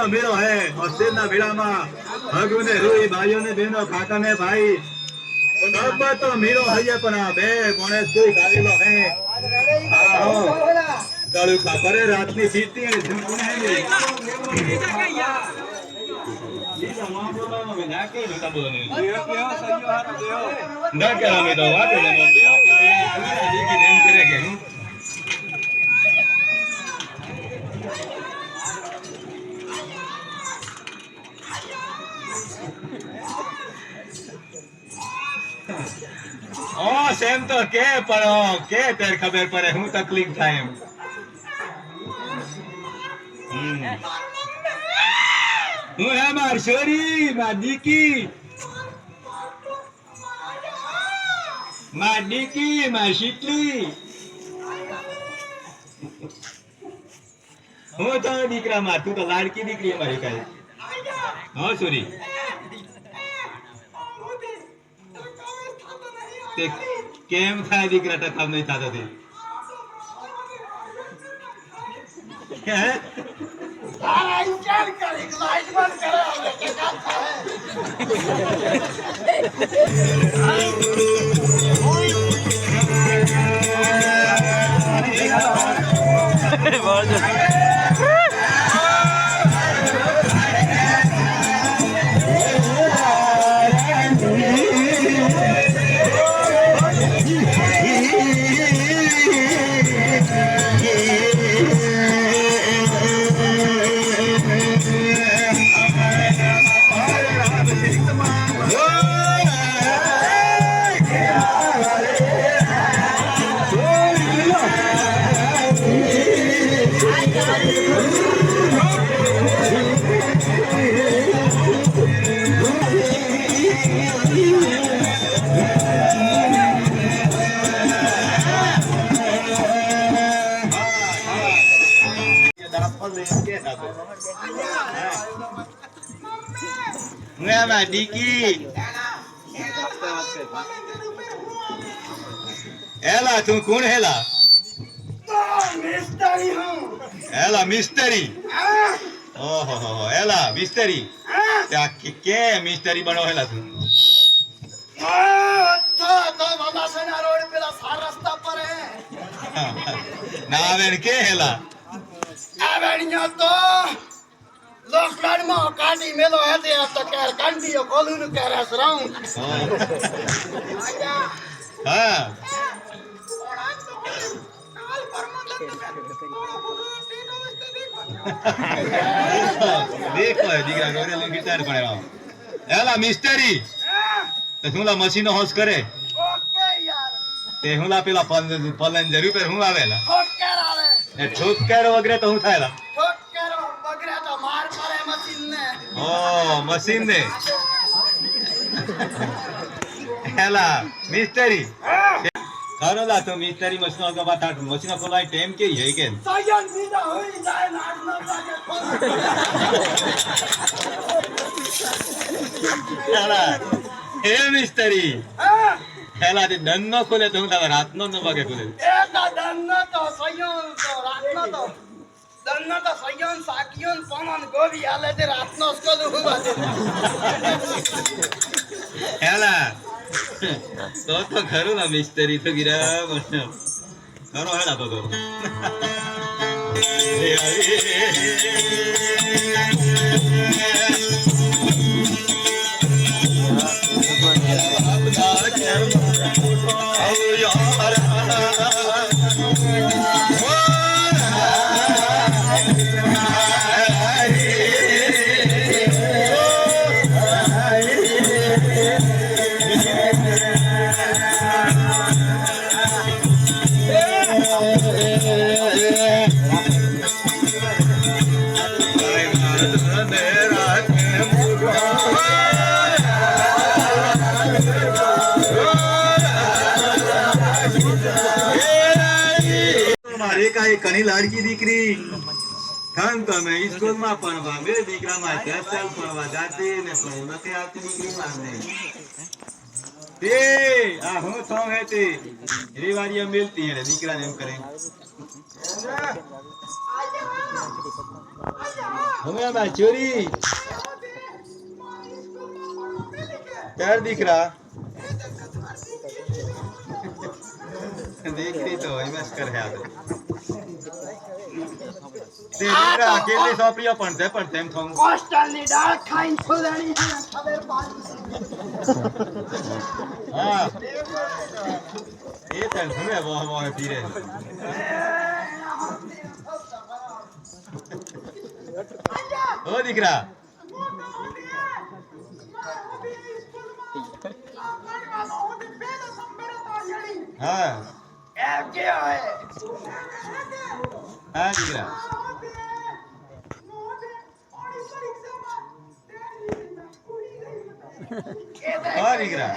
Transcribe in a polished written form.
मेलो है और सेना भेड़ा में भगु ने रुई भाइयों ने बहनों काका ने भाई सब तो मेलो है पण बे गणेश कोई गावेलो है आओ दारू का करे रात ની સીટી અને જમકુને હે ના કેલા મે તો વાત ને દીકી દેમ કરે કે ओ सेम तो के पड़ो के तेर खबर पड़े हूं तकलीफ થાય એમ હું હે માર છોરી માર દીકી માર શીતલી હું તો દીકરા માં તું તો લાડકી દીકરી અમારી કાઈ હા છોરી કેમ થાય દીકરા ટકામ નહીં થતો તે તારા ઇન્ચાર્જ કરે લાઈટ બંધ કરે હવે કે કામ થાય બોલ દીકી હેલા તું કોણ હેલા મિસ્ત્રી હું હેલા મિસ્ત્રી ઓહો હો હેલા મિસ્ત્રી ત્યાં કે મિસ્ત્રી બનો હેલા તું તો વાલાસના રોડ પેલા સાર રસ્તા પર હે ના આવે કે હેલા આવેણ્યો તો લોકડાઉનમાં કાઢી મેલો હતી તો કેર કાંડીઓ કોલું કરે સરાઉ હા देखो દીકરા ગોરેલું ગિટાર પડે એલા મિસ્ત્રી તો હુંલા મશીનો હોસ કરે ઓકે યાર તે હુંલા પેલા પલંજરી પર હું આવેલા ઠોકર આવે એ ઠોકર વગરે તો હું થાયલા ઠોકર વગરે તો માર પડે મશીન ને ઓ મશીન ને એલા મિસ્ત્રી કારોલા તો મિસ્ત્રી મશીનો का बात मशीन खोला टाइम के है के સયન બીજા હોઈ જાય નાડ ન લાગે એલા એ મિસ્ત્રી હા એલા તે દન નો ખોલે તો હું તારા રાત નો ન વાગે ખોલે એ તો દન તો સયન તો રાત નો તો દન તો સયન સાકિયન પમન ગોવી હાલે તે રાત નો સ્કોલ ઉભા છે એલા તો ખરું ના મિસ્ત્રી તો ગિરા ખરો હેલા તો કણી લાડકી દીકરી ખાન તમે સ્કૂલ માં ભણવા બે દીકરા માં ચાલ ભણવા જાતી ને પણ નથી આવતી દીકરી માં તે આ હું તો હે તે રીવાડીયા મિલતી હે દીકરા ને એમ કરે હમણાં માં ચોરી ચાર દીકરા દીકરી તો એમ જ કરે આ તો. તે દીકરા કેટલી સોપડીઓ પણ છે પણ તેમ થોડું કોસ્ટલની દાળ ખાઈને ફૂલણી છે ને ખબર પાડી. હા એ તને ઘરે બહુ બહુ પીરે ઓ દીકરા હા એમ કે હોય હા દીકરા એ હા દીકરા